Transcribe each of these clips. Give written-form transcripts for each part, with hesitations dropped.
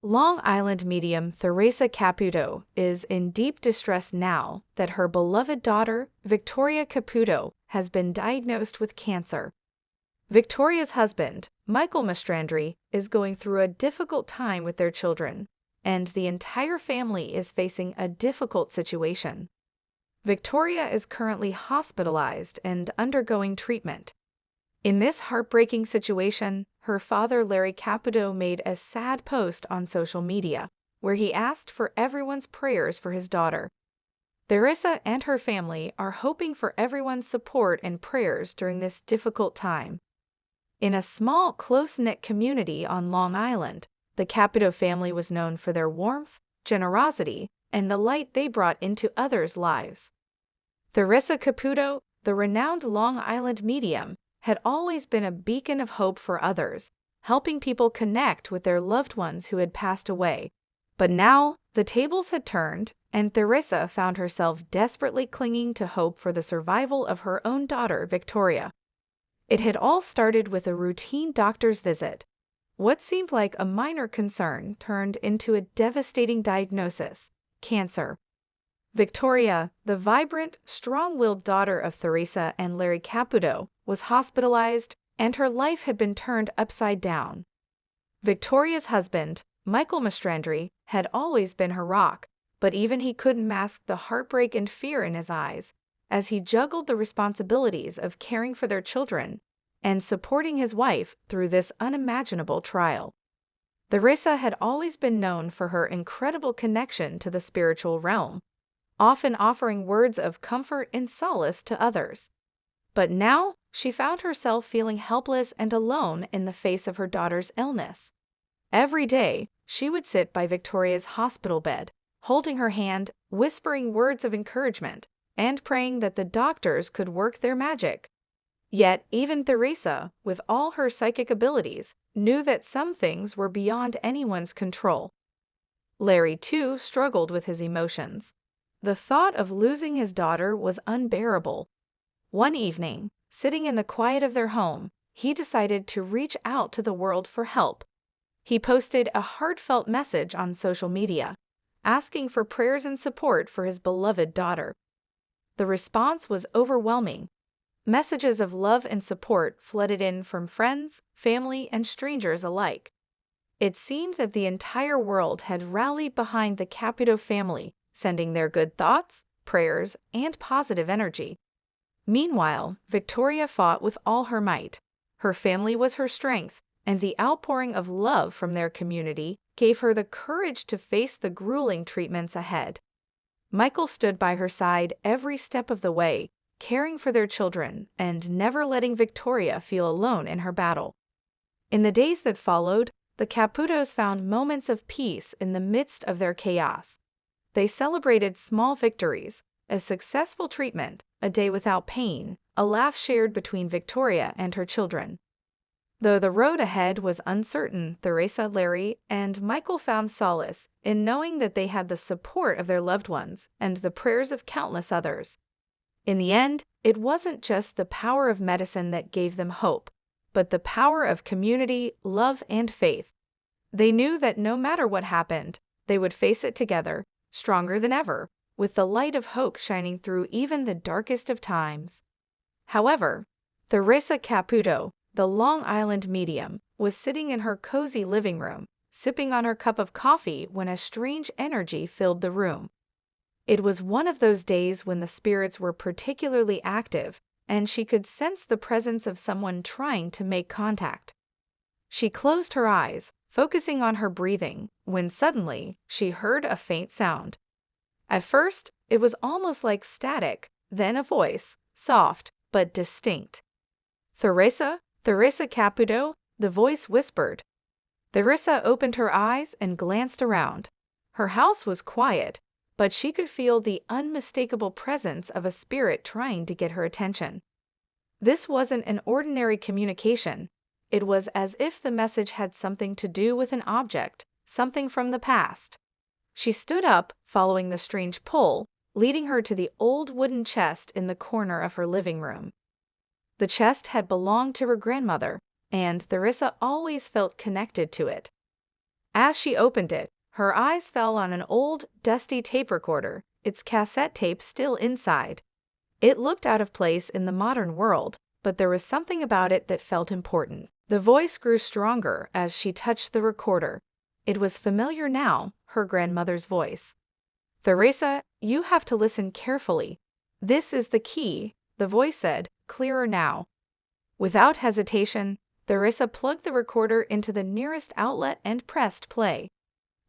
Long Island medium Theresa Caputo is in deep distress now that her beloved daughter, Victoria Caputo, has been diagnosed with cancer. Victoria's husband, Michael Mastrandri, is going through a difficult time with their children, and the entire family is facing a difficult situation. Victoria is currently hospitalized and undergoing treatment. In this heartbreaking situation, her father Larry Caputo made a sad post on social media, where he asked for everyone's prayers for his daughter. Theresa and her family are hoping for everyone's support and prayers during this difficult time. In a small, close-knit community on Long Island, the Caputo family was known for their warmth, generosity, and the light they brought into others' lives. Theresa Caputo, the renowned Long Island medium, had always been a beacon of hope for others, helping people connect with their loved ones who had passed away. But now, the tables had turned, and Theresa found herself desperately clinging to hope for the survival of her own daughter, Victoria. It had all started with a routine doctor's visit. What seemed like a minor concern turned into a devastating diagnosis: cancer. Victoria, the vibrant, strong-willed daughter of Theresa and Larry Caputo, was hospitalized, and her life had been turned upside down. Victoria's husband, Michael Mastrandri, had always been her rock, but even he couldn't mask the heartbreak and fear in his eyes as he juggled the responsibilities of caring for their children and supporting his wife through this unimaginable trial. Theresa had always been known for her incredible connection to the spiritual realm, often offering words of comfort and solace to others. But now, she found herself feeling helpless and alone in the face of her daughter's illness. Every day, she would sit by Victoria's hospital bed, holding her hand, whispering words of encouragement, and praying that the doctors could work their magic. Yet, even Theresa, with all her psychic abilities, knew that some things were beyond anyone's control. Larry, too, struggled with his emotions. The thought of losing his daughter was unbearable. One evening, sitting in the quiet of their home, he decided to reach out to the world for help. He posted a heartfelt message on social media, asking for prayers and support for his beloved daughter. The response was overwhelming. Messages of love and support flooded in from friends, family, and strangers alike. It seemed that the entire world had rallied behind the Caputo family, sending their good thoughts, prayers, and positive energy. Meanwhile, Victoria fought with all her might. Her family was her strength, and the outpouring of love from their community gave her the courage to face the grueling treatments ahead. Michael stood by her side every step of the way, caring for their children and never letting Victoria feel alone in her battle. In the days that followed, the Caputos found moments of peace in the midst of their chaos. They celebrated small victories: a successful treatment, a day without pain, a laugh shared between Victoria and her children. Though the road ahead was uncertain, Theresa, Larry, and Michael found solace in knowing that they had the support of their loved ones and the prayers of countless others. In the end, it wasn't just the power of medicine that gave them hope, but the power of community, love, and faith. They knew that no matter what happened, they would face it together, stronger than ever, with the light of hope shining through even the darkest of times. However, Theresa Caputo, the Long Island medium, was sitting in her cozy living room, sipping on her cup of coffee when a strange energy filled the room. It was one of those days when the spirits were particularly active, and she could sense the presence of someone trying to make contact. She closed her eyes, focusing on her breathing, when suddenly she heard a faint sound. At first, it was almost like static, then a voice, soft but distinct. "Theresa, Theresa Caputo," the voice whispered. Theresa opened her eyes and glanced around. Her house was quiet, but she could feel the unmistakable presence of a spirit trying to get her attention. This wasn't an ordinary communication. It was as if the message had something to do with an object, something from the past. She stood up, following the strange pull, leading her to the old wooden chest in the corner of her living room. The chest had belonged to her grandmother, and Theresa always felt connected to it. As she opened it, her eyes fell on an old, dusty tape recorder, its cassette tape still inside. It looked out of place in the modern world, but there was something about it that felt important. The voice grew stronger as she touched the recorder. It was familiar now, her grandmother's voice. "Theresa, you have to listen carefully. This is the key," the voice said, clearer now. Without hesitation, Theresa plugged the recorder into the nearest outlet and pressed play.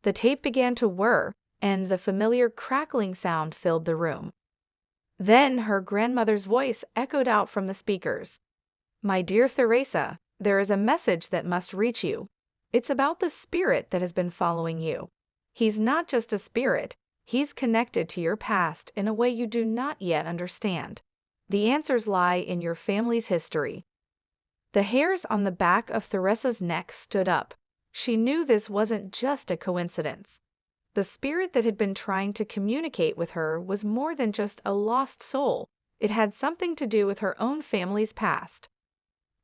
The tape began to whir, and the familiar crackling sound filled the room. Then her grandmother's voice echoed out from the speakers. "My dear Theresa, there is a message that must reach you. It's about the spirit that has been following you. He's not just a spirit, he's connected to your past in a way you do not yet understand. The answers lie in your family's history." The hairs on the back of Theresa's neck stood up. She knew this wasn't just a coincidence. The spirit that had been trying to communicate with her was more than just a lost soul. It had something to do with her own family's past.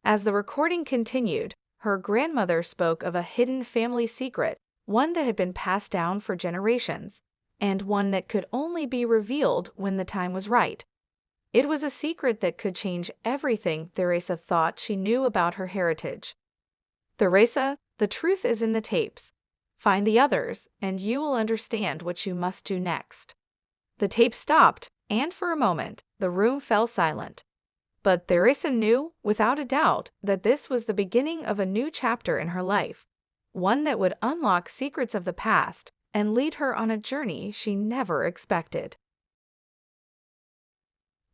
As the recording continued, her grandmother spoke of a hidden family secret, one that had been passed down for generations, and one that could only be revealed when the time was right. It was a secret that could change everything Theresa thought she knew about her heritage. "Theresa, the truth is in the tapes. Find the others, and you will understand what you must do next." The tape stopped, and for a moment, the room fell silent. But Theresa knew, without a doubt, that this was the beginning of a new chapter in her life, one that would unlock secrets of the past and lead her on a journey she never expected.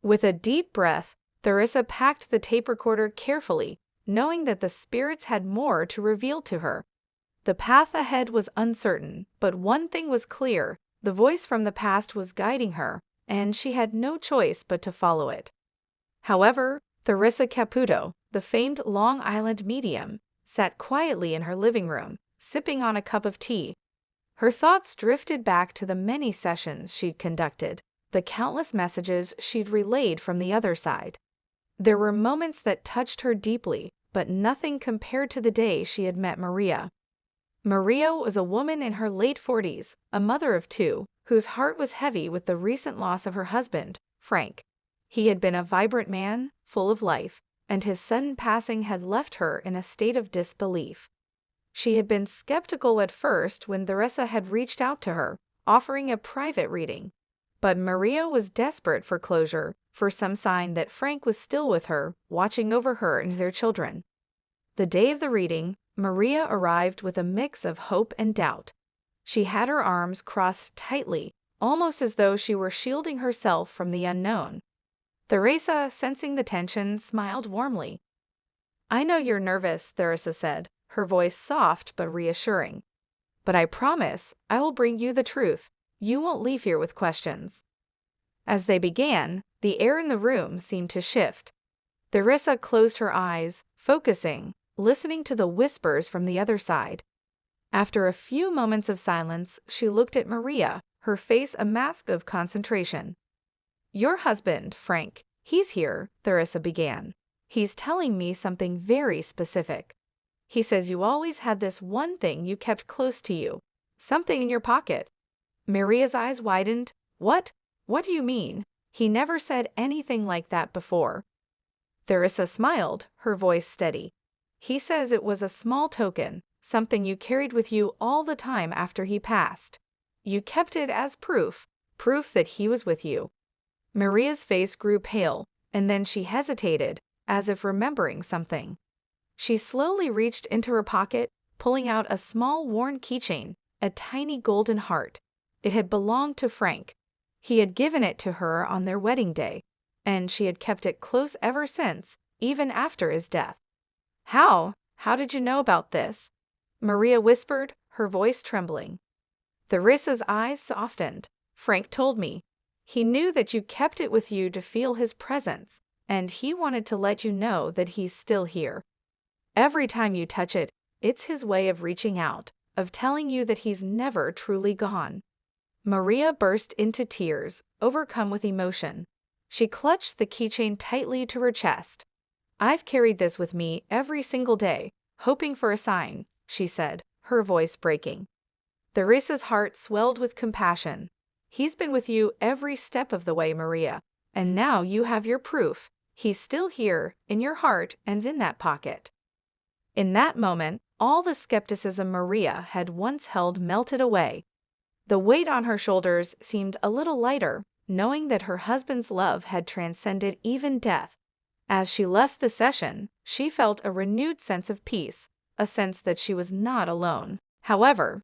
With a deep breath, Theresa packed the tape recorder carefully, knowing that the spirits had more to reveal to her. The path ahead was uncertain, but one thing was clear: the voice from the past was guiding her, and she had no choice but to follow it. However, Theresa Caputo, the famed Long Island medium, sat quietly in her living room, sipping on a cup of tea. Her thoughts drifted back to the many sessions she'd conducted, the countless messages she'd relayed from the other side. There were moments that touched her deeply, but nothing compared to the day she had met Maria. Maria was a woman in her late 40s, a mother of two, whose heart was heavy with the recent loss of her husband, Frank. He had been a vibrant man, full of life, and his sudden passing had left her in a state of disbelief. She had been skeptical at first when Theresa had reached out to her, offering a private reading. But Maria was desperate for closure, for some sign that Frank was still with her, watching over her and their children. The day of the reading, Maria arrived with a mix of hope and doubt. She had her arms crossed tightly, almost as though she were shielding herself from the unknown. Theresa, sensing the tension, smiled warmly. "I know you're nervous," Theresa said, her voice soft but reassuring. "But I promise I will bring you the truth. You won't leave here with questions." As they began, the air in the room seemed to shift. Theresa closed her eyes, focusing, listening to the whispers from the other side. After a few moments of silence, she looked at Maria, her face a mask of concentration. "Your husband, Frank, he's here," Theresa began. "He's telling me something very specific. He says you always had this one thing you kept close to you, something in your pocket." Maria's eyes widened. "What? What do you mean? He never said anything like that before." Theresa smiled, her voice steady. "He says it was a small token, something you carried with you all the time after he passed. You kept it as proof that he was with you." Maria's face grew pale, and then she hesitated, as if remembering something. She slowly reached into her pocket, pulling out a small worn keychain, a tiny golden heart. It had belonged to Frank. He had given it to her on their wedding day, and she had kept it close ever since, even after his death. How did you know about this?" Maria whispered, her voice trembling. Theresa's eyes softened. "Frank told me. He knew that you kept it with you to feel his presence, and he wanted to let you know that he's still here. Every time you touch it, it's his way of reaching out, of telling you that he's never truly gone." Maria burst into tears, overcome with emotion. She clutched the keychain tightly to her chest. "I've carried this with me every single day, hoping for a sign," she said, her voice breaking. Theresa's heart swelled with compassion. "He's been with you every step of the way, Maria. And now you have your proof. He's still here, in your heart and in that pocket." In that moment, all the skepticism Maria had once held melted away. The weight on her shoulders seemed a little lighter, knowing that her husband's love had transcended even death. As she left the session, she felt a renewed sense of peace, a sense that she was not alone. However,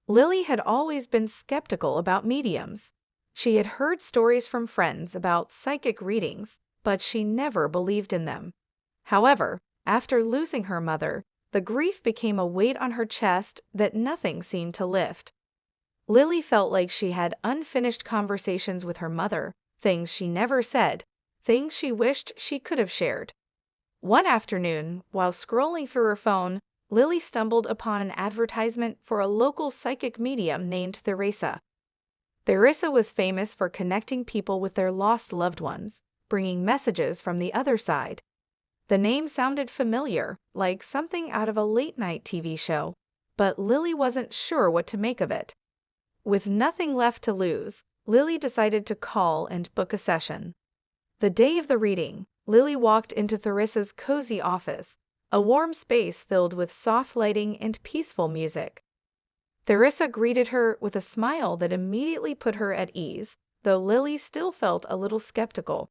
Lily had always been skeptical about mediums. She had heard stories from friends about psychic readings, but she never believed in them. However, after losing her mother, the grief became a weight on her chest that nothing seemed to lift. Lily felt like she had unfinished conversations with her mother, things she never said, things she wished she could have shared. One afternoon, while scrolling through her phone, Lily stumbled upon an advertisement for a local psychic medium named Theresa. Theresa was famous for connecting people with their lost loved ones, bringing messages from the other side. The name sounded familiar, like something out of a late-night TV show, but Lily wasn't sure what to make of it. With nothing left to lose, Lily decided to call and book a session. The day of the reading, Lily walked into Theresa's cozy office, a warm space filled with soft lighting and peaceful music. Theresa greeted her with a smile that immediately put her at ease, though Lily still felt a little skeptical.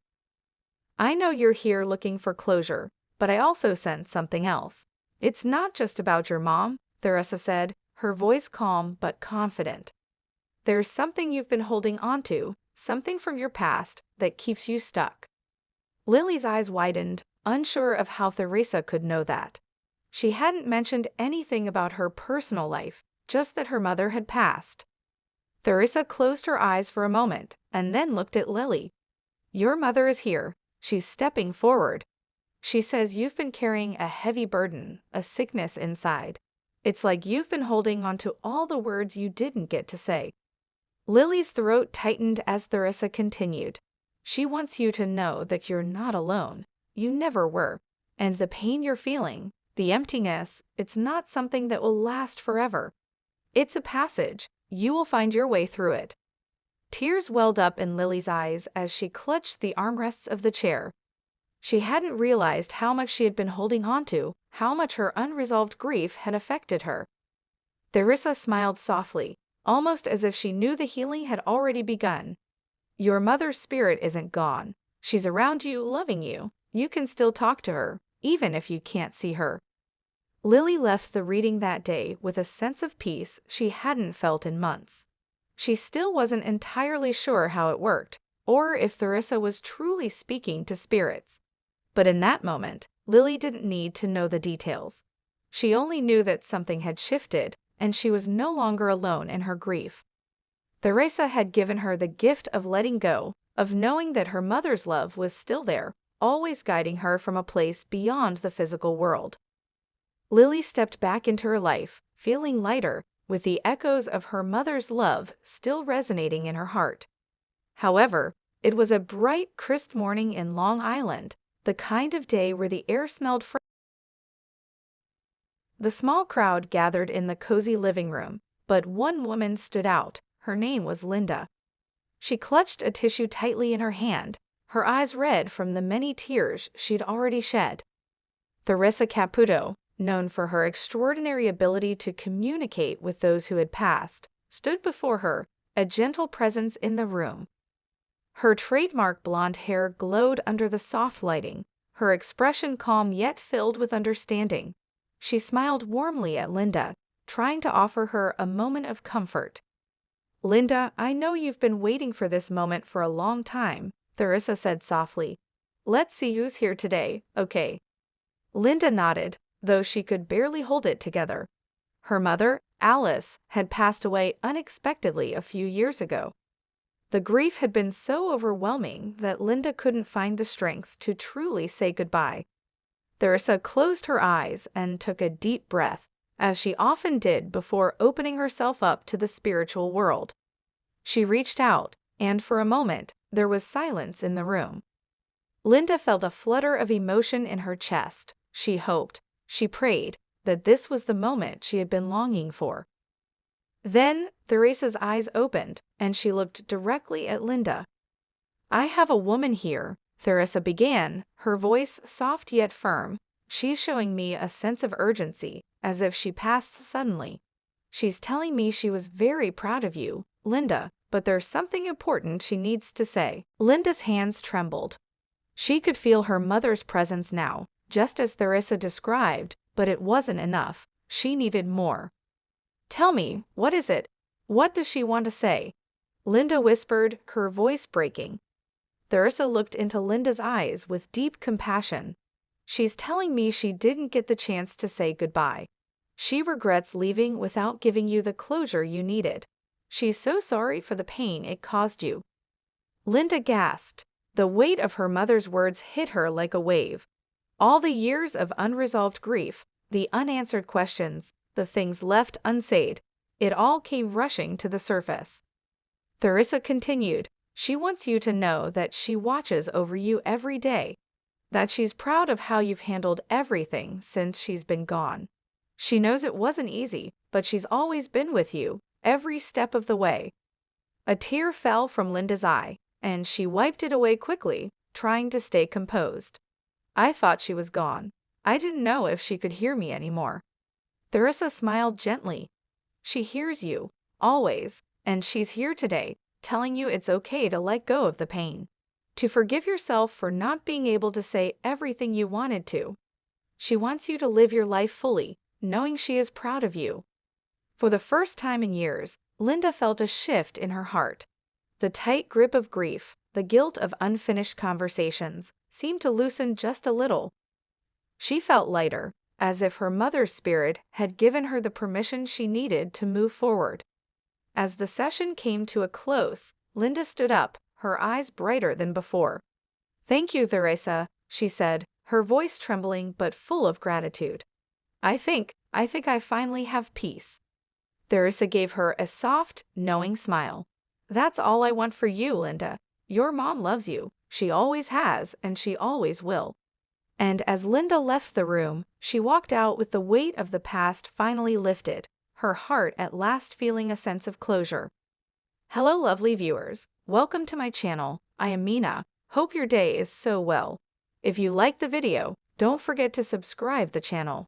"I know you're here looking for closure, but I also sense something else. It's not just about your mom," Theresa said, her voice calm but confident. "There's something you've been holding onto, something from your past that keeps you stuck." Lily's eyes widened, unsure of how Theresa could know that. She hadn't mentioned anything about her personal life, just that her mother had passed. Theresa closed her eyes for a moment and then looked at Lily. "Your mother is here." She's stepping forward. "She says you've been carrying a heavy burden, a sickness inside. It's like you've been holding on to all the words you didn't get to say." Lily's throat tightened as Theresa continued. "She wants you to know that you're not alone. You never were. And the pain you're feeling, the emptiness, it's not something that will last forever. It's a passage. You will find your way through it." Tears welled up in Lily's eyes as she clutched the armrests of the chair. She hadn't realized how much she had been holding on to, how much her unresolved grief had affected her. Theresa smiled softly, almost as if she knew the healing had already begun. "Your mother's spirit isn't gone. She's around you, loving you. You can still talk to her, even if you can't see her." Lily left the reading that day with a sense of peace she hadn't felt in months. She still wasn't entirely sure how it worked, or if Theresa was truly speaking to spirits. But in that moment, Lily didn't need to know the details. She only knew that something had shifted, and she was no longer alone in her grief. Theresa had given her the gift of letting go, of knowing that her mother's love was still there, always guiding her from a place beyond the physical world. Lily stepped back into her life, feeling lighter, with the echoes of her mother's love still resonating in her heart. However, it was a bright, crisp morning in Long Island, the kind of day where the air smelled fresh. The small crowd gathered in the cozy living room, but one woman stood out. Her name was Linda. She clutched a tissue tightly in her hand, her eyes red from the many tears she'd already shed. Theresa Caputo, known for her extraordinary ability to communicate with those who had passed, stood before her, a gentle presence in the room. Her trademark blonde hair glowed under the soft lighting, her expression calm yet filled with understanding. She smiled warmly at Linda, trying to offer her a moment of comfort. "Linda, I know you've been waiting for this moment for a long time," Theresa said softly. "Let's see who's here today, okay?" Linda nodded, though she could barely hold it together. Her mother, Alice, had passed away unexpectedly a few years ago. The grief had been so overwhelming that Linda couldn't find the strength to truly say goodbye. Theresa closed her eyes and took a deep breath, as she often did before opening herself up to the spiritual world. She reached out, and for a moment, there was silence in the room. Linda felt a flutter of emotion in her chest. She hoped, she prayed, that this was the moment she had been longing for. Then Theresa's eyes opened, and she looked directly at Linda. "I have a woman here," Theresa began, her voice soft yet firm. "She's showing me a sense of urgency, as if she passed suddenly. She's telling me she was very proud of you, Linda, but there's something important she needs to say." Linda's hands trembled. She could feel her mother's presence now, just as Theresa described, but it wasn't enough. She needed more. "Tell me, what is it? What does she want to say?" Linda whispered, her voice breaking. Theresa looked into Linda's eyes with deep compassion. "She's telling me she didn't get the chance to say goodbye. She regrets leaving without giving you the closure you needed. She's so sorry for the pain it caused you." Linda gasped. The weight of her mother's words hit her like a wave. All the years of unresolved grief, the unanswered questions, the things left unsaid, it all came rushing to the surface. Theresa continued, "She wants you to know that she watches over you every day, that she's proud of how you've handled everything since she's been gone. She knows it wasn't easy, but she's always been with you, every step of the way." A tear fell from Linda's eye, and she wiped it away quickly, trying to stay composed. "I thought she was gone. I didn't know if she could hear me anymore." Theresa smiled gently. "She hears you, always, and she's here today, telling you it's okay to let go of the pain, to forgive yourself for not being able to say everything you wanted to. She wants you to live your life fully, knowing she is proud of you." For the first time in years, Linda felt a shift in her heart. The tight grip of grief, the guilt of unfinished conversations, seemed to loosen just a little. She felt lighter, as if her mother's spirit had given her the permission she needed to move forward. As the session came to a close, Linda stood up, her eyes brighter than before. "Thank you, Theresa," she said, her voice trembling but full of gratitude. I think I finally have peace." Theresa gave her a soft, knowing smile. "That's all I want for you, Linda. Your mom loves you. She always has, and she always will." And as Linda left the room, she walked out with the weight of the past finally lifted, her heart at last feeling a sense of closure. Hello, lovely viewers. Welcome to my channel. I am Mina. Hope your day is so well. If you like the video, don't forget to subscribe the channel.